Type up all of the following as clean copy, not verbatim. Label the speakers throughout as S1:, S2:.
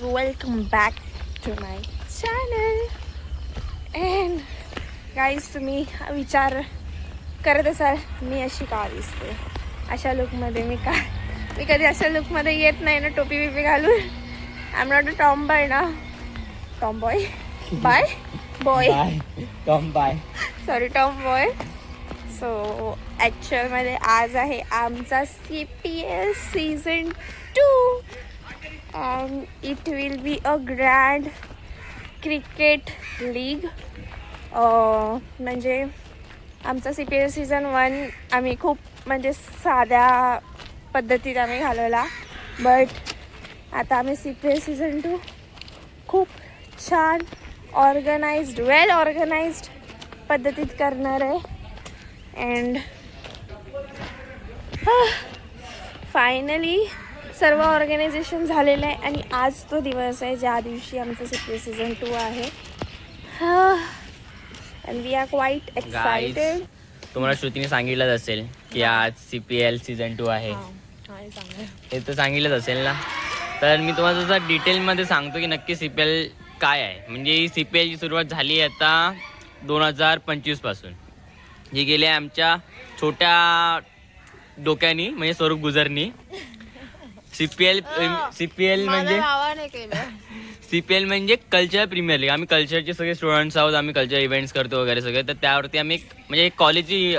S1: welcome back to my channel. And guys, तुम्ही विचार करत असाल मी अशी का दिसते अशा लुकमध्ये. मी कधी अशा लुकमध्ये येत नाही ना, टोपी बिपी घालून. I am not a tomboy ना. Tomboy bye boy
S2: tom bye
S1: sorry tomboy. So ॲक्च्युअलमध्ये आज आहे आमचा CPL season 2 and it will be a grand cricket league. म्हणजे आमचा CPL सीझन 1 आम्ही खूप म्हणजे साध्या पद्धतीत आम्ही घालवला, बट आता आम्ही CPL सीझन 2 खूप छान ऑर्गनाइज्ड वेल ऑर्गनाइज्ड पद्धतीत करणार आहे. अँड फायनली सर्व ऑर्गनायझेशन झालेलं आहे आणि आज तो दिवस आहे ज्या दिवशी आमचं CPL सीझन 2 आहे. And we are quite excited.
S2: तुम्हाला श्रुतीने सांगितलंच असेल की आज CPL सीझन 2 आहे. हे तर सांगितलंच असेल ना. तर मी तुम्हाला जसं डिटेलमध्ये सांगतो की नक्की CPL काय आहे. म्हणजे ही CPLची सुरुवात झाली आहे आता 2025 पासून. जी गेली आहे आमच्या छोट्या डोक्यानी म्हणजे स्वरूप गुजरनी. CPL म्हणजे कल्चर प्रीमियर लीग. आम्ही कल्चरचे सगळे स्टुडंट्स आहोत, आम्ही कल्चर इव्हेंट्स करतो वगैरे सगळे. तर त्यावरती आम्ही म्हणजे एक कॉलेजची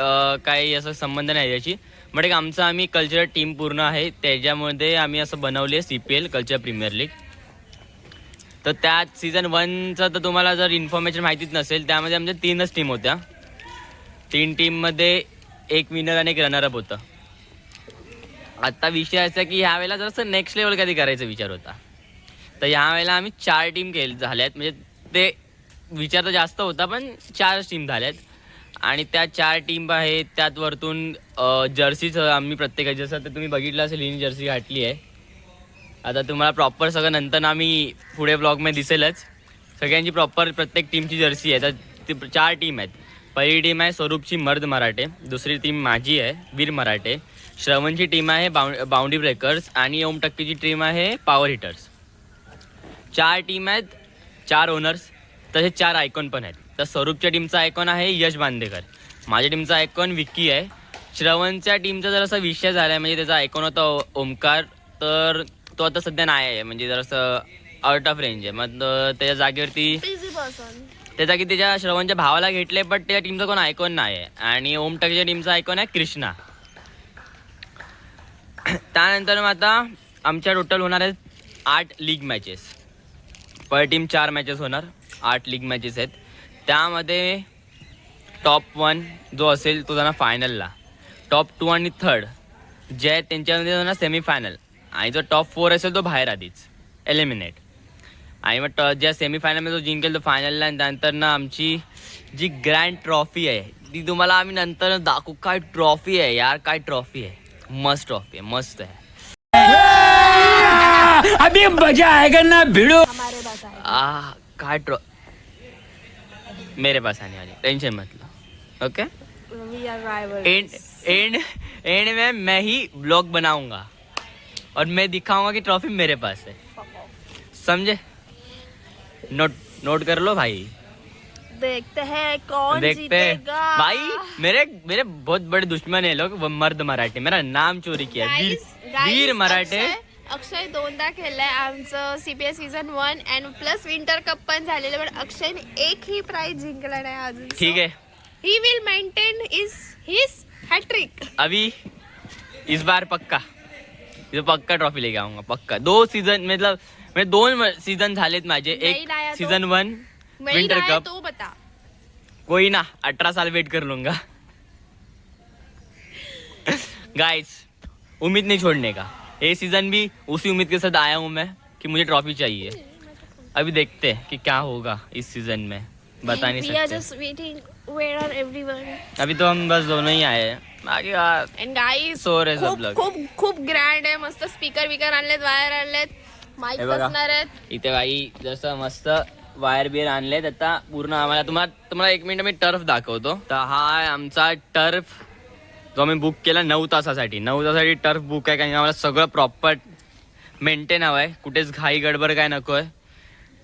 S2: काही असं संबंध नाही त्याची, बट एक आमचा आम्ही कल्चर टीम पूर्ण आहे, त्याच्यामध्ये आम्ही असं बनवले CPL कल्चर प्रीमियर लीग. तर त्यात सीझन 1चं तर तुम्हाला जर इन्फॉर्मेशन माहितीच नसेल, त्यामध्ये आमच्या 3च टीम होत्या. 3 टीममध्ये एक विनर आणि एक रनरअप होतं. आता विषय असा की ह्या वेळेला जरासं नेक्स्ट लेवल कधी करायचा विचार होता. तर ह्या वेळेला आम्ही 4 टीम झाल्यात. म्हणजे ते विचार तर जास्त होता, पण 4 टीम झाल्यात. आणि त्या 4 टीम आहेत, त्यात वरतून जर्सीच आम्ही प्रत्येकाची, जसं तर तुम्ही बघितलं असेल हिने जर्सी घातली आहे. आता तुम्हाला प्रॉपर सगळं नंतर आम्ही पुढे ब्लॉगमध्ये दिसेलच. सगळ्यांची प्रॉपर प्रत्येक टीमची जर्सी आहे. तर ती 4 टीम आहेत. पहिली टीम आहे स्वरूपची मर्द मराठे, दुसरी टीम माझी आहे वीर मराठे, श्रवणची टीम आहे बाउंड्री ब्रेकर्स आणि ओम टक्कीची टीम आहे पॉवर हिटर्स. 4 टीम आहेत, 4 ओनर्स, तसेच 4 आयकॉन पण आहेत. तर स्वरूपच्या टीमचा आयकॉन आहे यश बांदेकर, माझ्या टीमचा आयकॉन विक्की आहे. श्रवणच्या टीमचा जरासा विषय झाला आहे, म्हणजे त्याचा आयकॉन होता ओमकार, तर तो आता सध्या नाही आहे, म्हणजे जरासं आउट ऑफ रेंज आहे. मग त्याच्या जागेवरती त्या जागी त्याच्या श्रवणच्या भावाला घेतले, बट त्या टीमचा कोण आयकॉन नाही आहे. आणि ओम टक्कीच्या टीमचा आयकॉन आहे कृष्णा. त्यानंतर मग आता आमच्या टोटल होणार आहेत 8 लीग मॅचेस. पर टीम 4 मॅचेस होणार, 8 लीग मॅचेस आहेत. त्यामध्ये टॉप 1 जो असेल तो जाणार फायनलला, टॉप 2 आणि 3rd जे आहेत त्यांच्यामध्ये जाणार सेमीफायनल, आणि जो टॉप 4 असेल तो बाहेर आधीच एलिमिनेट. आणि मग ज्या सेमीफायनलमध्ये जो जिंकेल तो फायनलला. आणि त्यानंतर ना आमची जी ग्रँड ट्रॉफी आहे ती तुम्हाला आम्ही नंतर दाखवू. काय ट्रॉफी आहे यार, काय ट्रॉफी आहे, मस्त ट्रॉफी आहे, मस्त आहे. अभी मजा आएगा ना भिड़ो. काय मेरे पास आने वाली, टेंशन मत लो. ओके, एंड में मैं ही ब्लॉग बनाऊंगा और मैं दिखाऊंगा कि ट्रॉफी मेरे पास है. समझे? नोट कर लो भाई.
S1: देखते हैं कौन
S2: देखते
S1: जीतेगा.
S2: भाई. मेरे बहुत बड़े दुश्मन है लोग, वो मर्द मराठे. मेरा नाम चोरी किया, वीर मराठे.
S1: अक्षय 2दा खेळलाय आमचं CPL season 1 and plus winter cup पण झालेलं, पण अक्षयने एकही प्राइज जिंकला नाही अजून.
S2: ठीक है,
S1: he will maintain his hat-trick.
S2: अभी इस बार पक्का ट्रॉफी लेके आऊंगा, पक्का. 2 सीझन मतलब 2 सीझन झालेत माझे. एक सीझन 1 विंटर कप.
S1: तो बता,
S2: कोई ना, 18 साल वेट कर लूंगा. गाइस, उम्मीद नहीं छोड़ने का. ये सीजन भी उसी उम्मीद के साथ आया हूँ मैं कि मुझे ट्रॉफी चाहिए. अभी देखते हैं कि क्या होगा इस सीजन में, बता नहीं सकते.
S1: just waiting. Where are everyone?
S2: अभी तो हम बस दोनों ही आए हैं. बाकी
S1: And guys,
S2: सो रहे सब लोग.
S1: खूप ग्रँड आहे. मस्त स्पीकर आणलेत, वायर आणलेत, माईक बसणार आहेत.
S2: इथे बाई जसं मस्त वायर बियर आणलेत. आता पूर्ण आम्हाला तुम्हाला 1 मिनिट मी टर्फ दाखवतो. तर हा आहे आमचा टर्फ जो आम्ही बुक केला 9 तासासाठी. 9 तासासाठी टर्फ बुक आहे, कारण आम्हाला सगळं मेंटेन हवा आहे, कुठेच घाई गडबड काय नको आहे.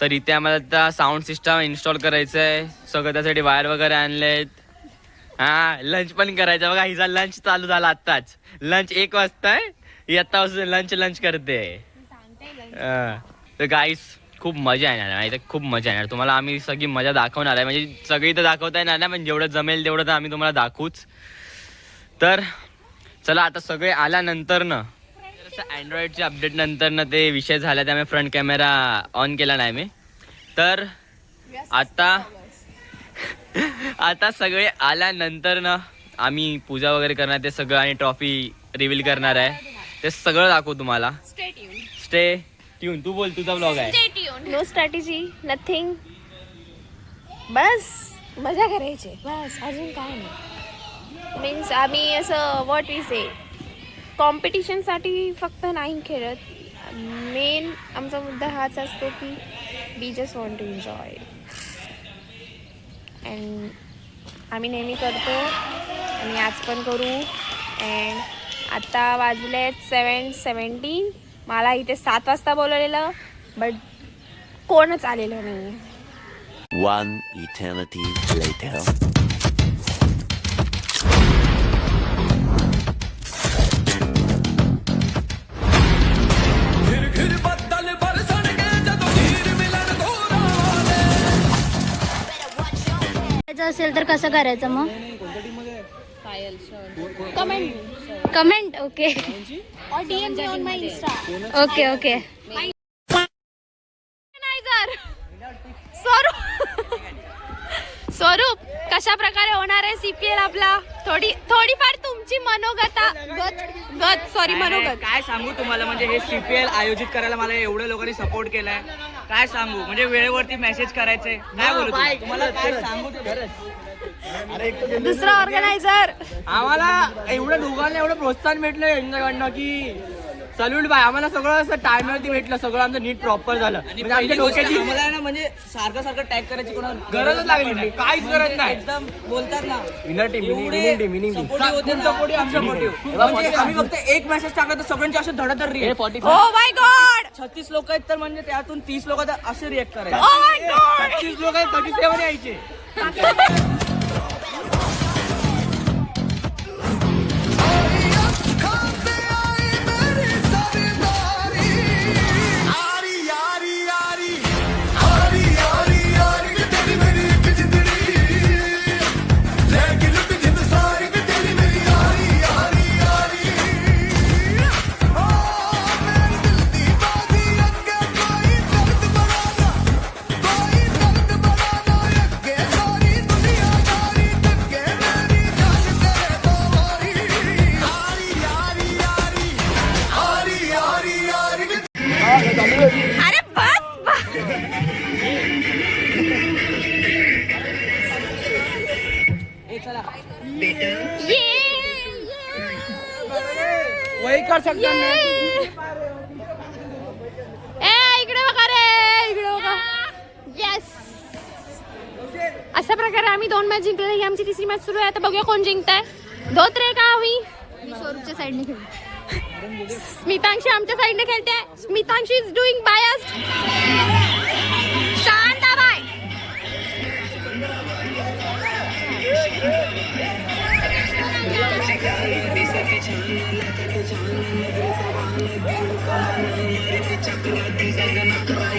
S2: तर इथे आम्हाला आता साऊंड सिस्टम इन्स्टॉल करायचं आहे, सगळं त्यासाठी वायर वगैरे आणलेत. हा, लंच पण करायचं बघा, हिचा लंच चालू झाला आत्ताच. लंच 1 वाजता आहे, ही आत्तापासून लंच करते. तर गाईस खूप मजा येणार आहे, इथे खूप मजा येणार. तुम्हाला आम्ही सगळी मजा दाखवणार आहे, म्हणजे सगळी तर दाखवता येणार नाही, पण जेवढं जमेल तेवढं तर आम्ही तुम्हाला दाखवूच. तर चला आता सगळे आल्यानंतर ना, अँड्रॉइडच्या अपडेट नंतर ना ते विषय झाला, त्यामुळे फ्रंट कॅमेरा ऑन केला नाही मी. तर आता सगळे आल्यानंतर ना आम्ही पूजा वगैरे करणार, ते सगळं आणि ट्रॉफी रिव्हील करणार आहे, ते सगळं दाखवू तुम्हाला. Stay tune. तू बोल, तुझा ब्लॉग आहे.
S1: नो स्ट्रॅटेजी, नथिंग, बस मजा करायची बस, अजून काय नाही. मीन्स आम्ही असं व्हॉट वी से कॉम्पिटिशनसाठी फक्त नाही खेळत. मेन आमचा मुद्दा हाच असतो की we just want to enjoy. And आम्ही नेहमी करतो आणि आज पण करू. अँड आता वाजले 7:17. मला इथे 7 वाजता बोलवलेलं, बट कोणच आलेलं नाही.
S3: One eternity later.
S4: असेल तर कसं करायचं मग? Comment okay. और DM me on my Insta. Okay.
S1: नाही जर स्वरूप कशा प्रकारे होणार आहे CPL आपला? थोडीफार तुमची मनोगत
S5: काय सांगू तुम्हाला, म्हणजे हे CPL आयोजित करायला मला एवढ्या लोकांनी सपोर्ट केलाय, काय सांगू. म्हणजे वेळेवरती मेसेज करायचे, काय बोलू तुम्हाला, काय सांगू.
S1: दुसरा ऑर्गनायझर
S5: आम्हाला एवढं दोघांना एवढं प्रोत्साहन भेटलं यांच्याकडनं की सल्यूट बाय. आम्हाला सगळं असं टाइमवरती भेटलं, सगळं आमचं नीट प्रॉपर झालं. म्हणजे आमच्या डोक्याची मला ना म्हणजे सारखं टॅग करायची कोणाला गरजच लागली नाही, काहीच गरज नाही. एकदम बोलतात ना, विनर टीम आम्ही फक्त एक मेसेज टाकला तर सगळ्यांची असे धडाधड रिएक्ट.
S1: ओ माय गॉड
S5: 36 लोक आहेत, तर म्हणजे त्यातून 30 लोक तर असे रिएक्ट करायचे.
S1: ओ माय गॉड
S5: 36 लोक आहेत, 37 यायचे.
S1: अरे बस
S5: वही कर सकता
S1: इकडे बघा रे, इकडे बघा. येस, अशा प्रकारे आम्ही 2 मॅच जिंकले. ही आमची तिसरी मॅच सुरू आहे. आता बघूया कोण जिंकताय. धोत्रे का आम्ही
S4: स्वरूपच्या साईडने खेळू.
S1: स्मितांशी आमच्या साईडने खेळते. स्मितांशी इज डुईंग बायस्ड. शांताबाई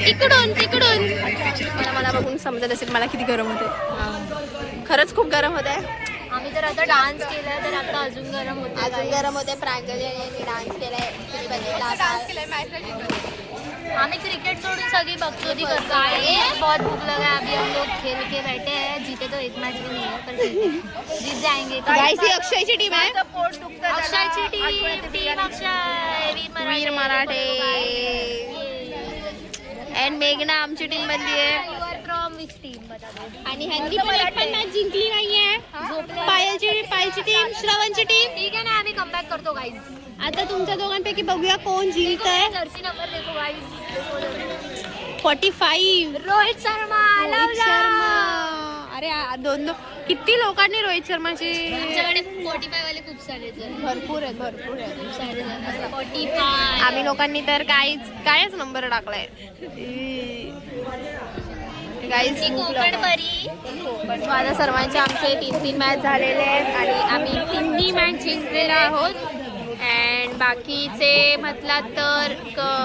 S1: इकडून तिकडून. मला बघून समजत असेल मला किती गरम होते. खरंच खूप गरम होत आहे.
S4: आम्ही तर आता डान्स केलाय, तर आता अजून गरम होते.
S1: प्रांजलीने डान्स केलाय.
S4: आम्ही क्रिकेट सोडून सगळी बकचोदी करतो. बहुत भूख लगा है, अभी हम लोग खेल के बैठे हैं. जीते तो एक मैच भी नहीं है, पर जीत जाएंगे.
S1: अक्षयची टीम आहे.
S4: अक्षयची team Akshay
S1: Veer Marathe and मेघना आमची टीम बनली आहे.
S4: फ्रॉम विच टीम बता दो.
S1: आणि ह्यांनी पण एक पण मॅच जिंकली नाहीये. पायलची टीम, श्रवणची टीम.
S4: ठीक आहे ना, आम्ही कमबॅक करतो गाईज.
S1: आता तुमच्या दोघांपैकी बघूया कोण जिंकतंय.
S4: जर्सी नंबर देखो गाईज.
S1: 45
S4: रोहित शर्मा.
S1: अरे दोन किती लोकांनी रोहित शर्माची.
S4: आमच्याकडे 45 वाले खूप
S1: भरपूर आहेत
S4: 45.
S1: आम्ही लोकांनी तर कायच नंबर टाकलाय गाईज.
S4: कोकण परी
S1: माझ्या सर्वांचे आमचे 3 मॅच झालेले आहेत आणि आम्ही 3 मॅच जिंकलेलो आहोत. अँड बाकीचे म्हटलात तर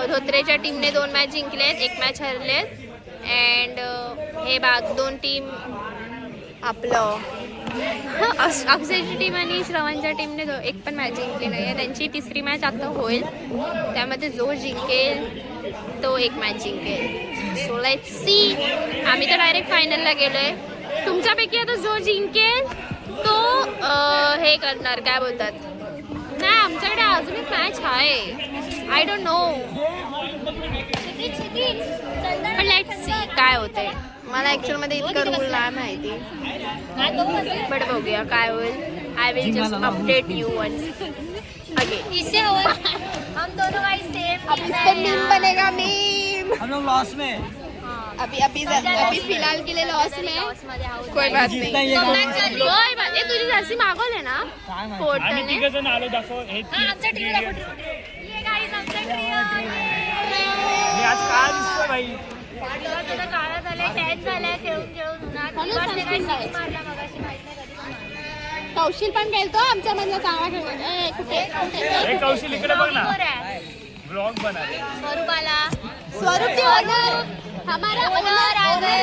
S1: धोत्रेच्या टीमने 2 मॅच जिंकलेत, 1 मॅच हरलेत. अँड हे 2 टीम आपलं अक्षयची टीम आणि श्रवणच्या टीमने 1 पण मॅच जिंकली नाही आहे. त्यांची 3री मॅच आता होईल, त्यामध्ये जो जिंकेल तो 1 मॅच जिंकेल. So let's see. आम्ही तर डायरेक्ट फायनलला गेलोय. तुमच्यापैकी आता जो जिंकेल तो हे करणार, काय बोलतात, नाही आमच्याकडे अजून एक मॅच आहे, आय डोंट नो, पण लेट्स सी काय होतंय. मला ॲक्च्युअलमध्ये इतकं रूल नाही माहिती, बट बघूया काय होईल. I will just update you once again.
S4: इसे हम दोनों भाई सेम
S1: मीम बनेगा मीम.
S5: हम लोग लॉस में.
S1: अभी फिलहाल के लिए लॉस में, कोई बात नहीं. कोई बात. तुझी जर्सी मागवले ना पोर्टलने.
S4: काळा झालाय, टॅच झालाय खेळून
S1: कौशिल पण खेळतो आमच्या मधला चांगला खेळतो.
S6: कौशिल इकडे बघ ना, ब्लॉग बना.
S1: स्वरूप जी ओनर हमारा ओनर आ गए.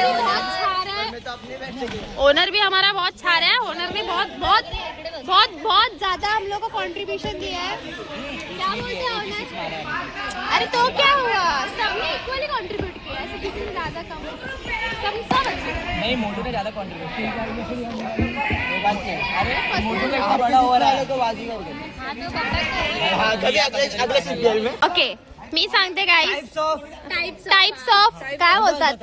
S1: ओनर भी हमारा बहुत अच्छा है. ओनर ने बहुत ज्यादा हम लोग को कंट्रीब्यूशन दिया है. क्या बोलते हैं ओनर? अरे तो क्या हुआ, सबने इक्वली कंट्रीब्यूट किया है, किसी ने ज्यादा कम, सब अच्छे.
S5: नहीं, मोटू ने ज्यादा कंट्रीब्यूट किया. अरे मोटू ने इतना बड़ा हो रहा है तो बाजीगर
S1: ओके. मी सांगते गाईस, टाइप्स ऑफ काय बोलतात,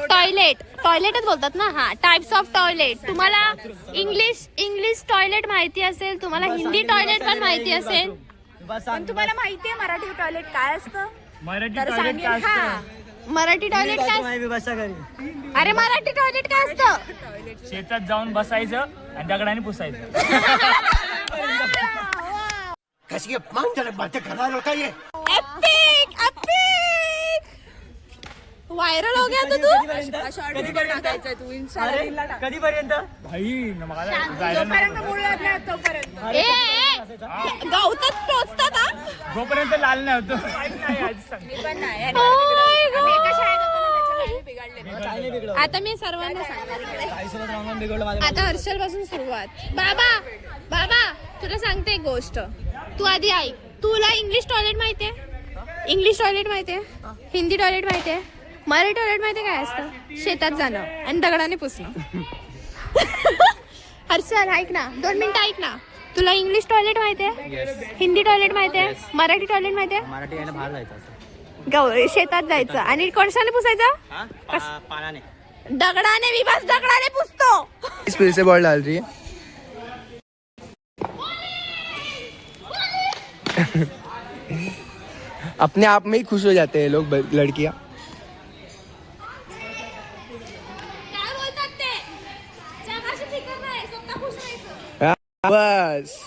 S1: टॉयलेटच बोलतात ना. हा, टाइप्स ऑफ टॉयलेट. तुम्हाला इंग्लिश टॉयलेट माहिती असेल, तुम्हाला हिंदी टॉयलेट पण माहिती असेल, पण तुम्हाला माहिती आहे मराठी टॉयलेट काय असतं?
S6: मराठी
S1: तर
S6: टॉयलेट
S1: सांगेल.
S6: काय
S1: हा, मराठी टॉयलेट काय? अरे मराठी टॉयलेट काय असतं?
S6: शेतात जाऊन बसायचं आणि दगडाने पुसायचं.
S1: एपिक व्हायरल हो गया तू.
S5: कधीपर्यंत?
S6: भाई मला जायला नको.
S1: गवतात टोचतात हा.
S6: जोपर्यंत लाल नाही होतो.
S1: आता मी सर्वांना सांगणार, आता हर्षल पासून सुरुवात. बाबा तुला सांगते एक गोष्ट, तू आधी ऐक. तुला इंग्लिश टॉयलेट माहितीये? हिंदी टॉयलेट माहितीये? मराठी टॉयलेट माहितीये काय असतं? शेतात जाणं आणि दगडाने पुसणं. हर्षल ऐक ना, 2 मिनिटं ऐक ना. तुला इंग्लिश टॉयलेट माहितीये? हिंदी टॉयलेट माहितीये? मराठी टॉयलेट माहितीये?
S5: मराठी यायला बाहेर जायचं
S1: शेतात जायचं आणि कशाने पुसायचं?
S5: पानाने.
S1: दगडाने. मी बस दगडाने पुसतो.
S7: फिर से बॉल डाल रही है. अपने आप में ही खुश हो जाते हैं लोग, लड़कियां.
S1: काय बोलतात ते? जगाशी फिकर नाही, स्वतः खुश राहायचं.
S7: बस.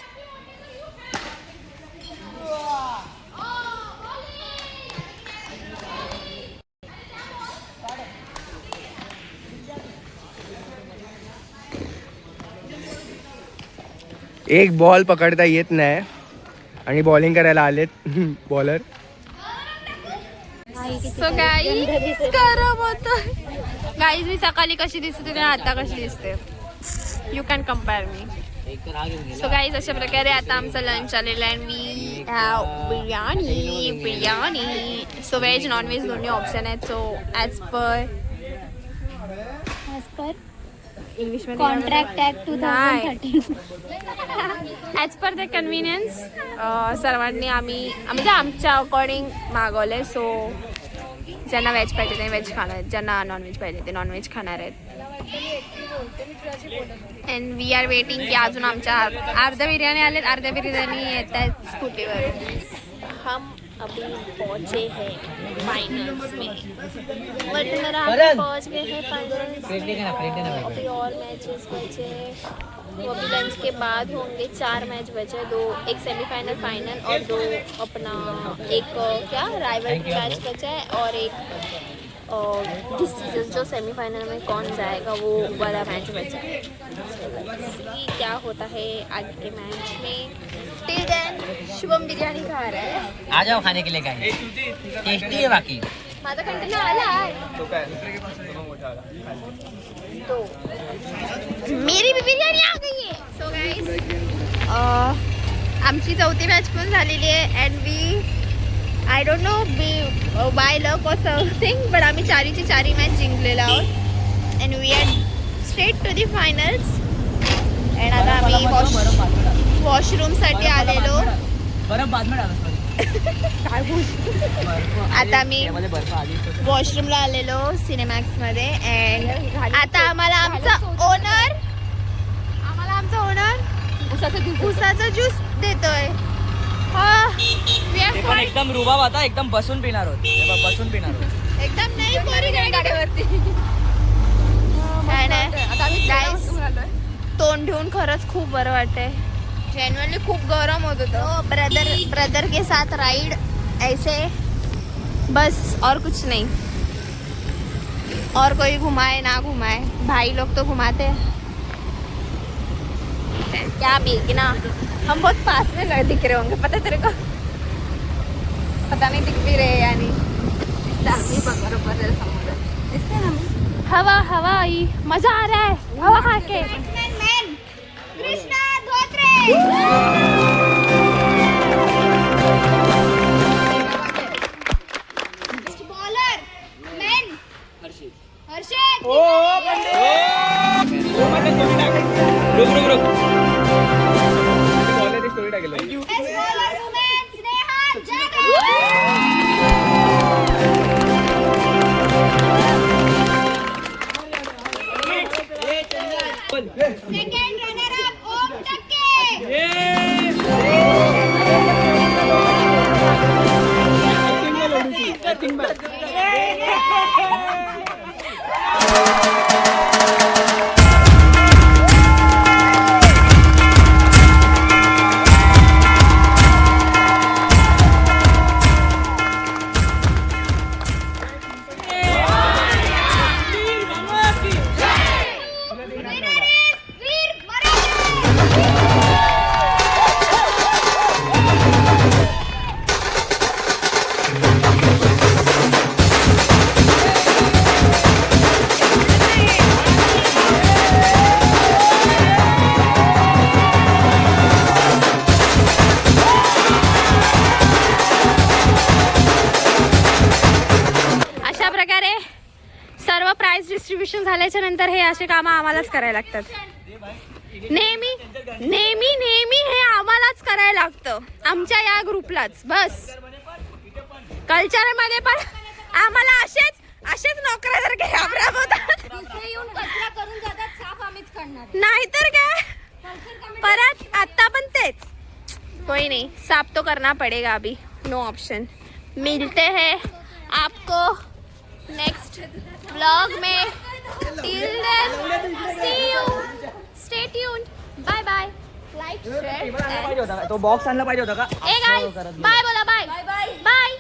S7: एक बॉल पकडता येत नाही आणि बॉलिंग करायला आलेत बॉलर.
S1: सो गाईज गरम होतं. गाईज मी सकाळी कशी दिसते आणि आता कशी दिसते, you can compare me. So guys अशा प्रकारे आता आमचं लंच आलेलं आहे. We have biryani. So veg non veg दोन्ही ऑप्शन आहेत. सो ॲज पर इंग्लिशमध्ये
S4: contract act 2013.
S1: As per the convenience सर्वांनी आम्ही आमच्या अकॉर्डिंग मागवले. सो ज्यांना व्हेज पाहिजे ते व्हेज खाणार आहेत, ज्यांना नॉनव्हेज पाहिजे ते नॉनव्हेज खाणार आहेत. अँड वी आर वेटिंग की अजून आमच्या अर्ध्या बिर्याणी आलेत, अर्ध्या बिर्याणी येत आहेत स्कूटीवर. हम अभी पहुंचे हैं फाइनल्स में, बट मेरा पहुंच गए हैं फाइनल्स. अभी और मैचेस बचे. वो अभी लंच के बाद होंगे। 4 मैच बचे, 2 एक सेमीफाइनल फाइनल और 2 अपना एक क्या राइवल मैच बचा है और एक डिसीजन जो सेमीफाइनल में कौन जाएगा वो वाला मैच बचा है। See क्या होता है आगे के मैच में। टिल देन शुभम बिरयानी खा रहा है।
S5: आ जाओ खाने के लिए काय टेस्टी है बाकी
S1: माझा कंटेनर आला आहे तो मेरी भी बिर्याणी आ गई है। सो गाइस आमची 4थी मॅच पण झालेली आहे and we I don't know by luck और समथिंग बट आम्ही 4ची मॅच जिंकलेलो आहोत and we are straight to the finals and आता आम्ही वॉशरूमसाठी आलेलो
S5: बरं बाद में डाला
S1: काय आता आम्ही वॉशरूमला आलेलो सिनेमॅक्समध्ये अँड आता आम्हाला आमचा ओनर उसाचा ज्यूस देतोय।
S5: पण एकदम रुबाब आता एकदम बसून पिणार होत बसून पिणार होत
S1: एकदम नाही कोरी गाडीवरती काय नाही गाईस तोंड ठेवून खरंच खूप बरं वाटतंय जेन्युइनली खूप गरम होत होतं। ब्रदर के साथ राइड ऐसे बस और कुछ नहीं और कोई घुमाए ना घुमाए भाई लोग तो घुमाते हैं। क्या बेगना हम बहुत पास में दिख रहे होंगे पता तेरे को पता नहीं दिख भी रहे यानी हवा हवा आई मजा आ रहा है हवा खा के। Krishna bowler men Harshit
S7: story टाकलं
S1: bowler women Sneha Jadhav second runner up Om Takke सर्व प्राइस डिस्ट्रीब्युशन झाल्याच्या नंतर हे असे कामं आम्हालाच करायला लागतात। नेहमी नेहमी नेहमी हे आम्हालाच करायला लागतं आमच्या या ग्रुपलाच। बस कल्चर मध्ये पण आम्हाला असेच नोकरासारखे राबवतात
S4: येऊन कचरा करून जातात साफ आम्हीच करणार
S1: नाहीतर काय परत आता पण तेच। कोई नहीं साफ तो करना पड़ेगा अभी नो ऑप्शन। मिलते हैं आपको नेक्स्ट ब्लॉग में till then see you stay tuned bye bye like share
S5: तो बॉक्स आणला पाहिजे होता का
S1: ए गाइस बाय बोला बाय बाय बाय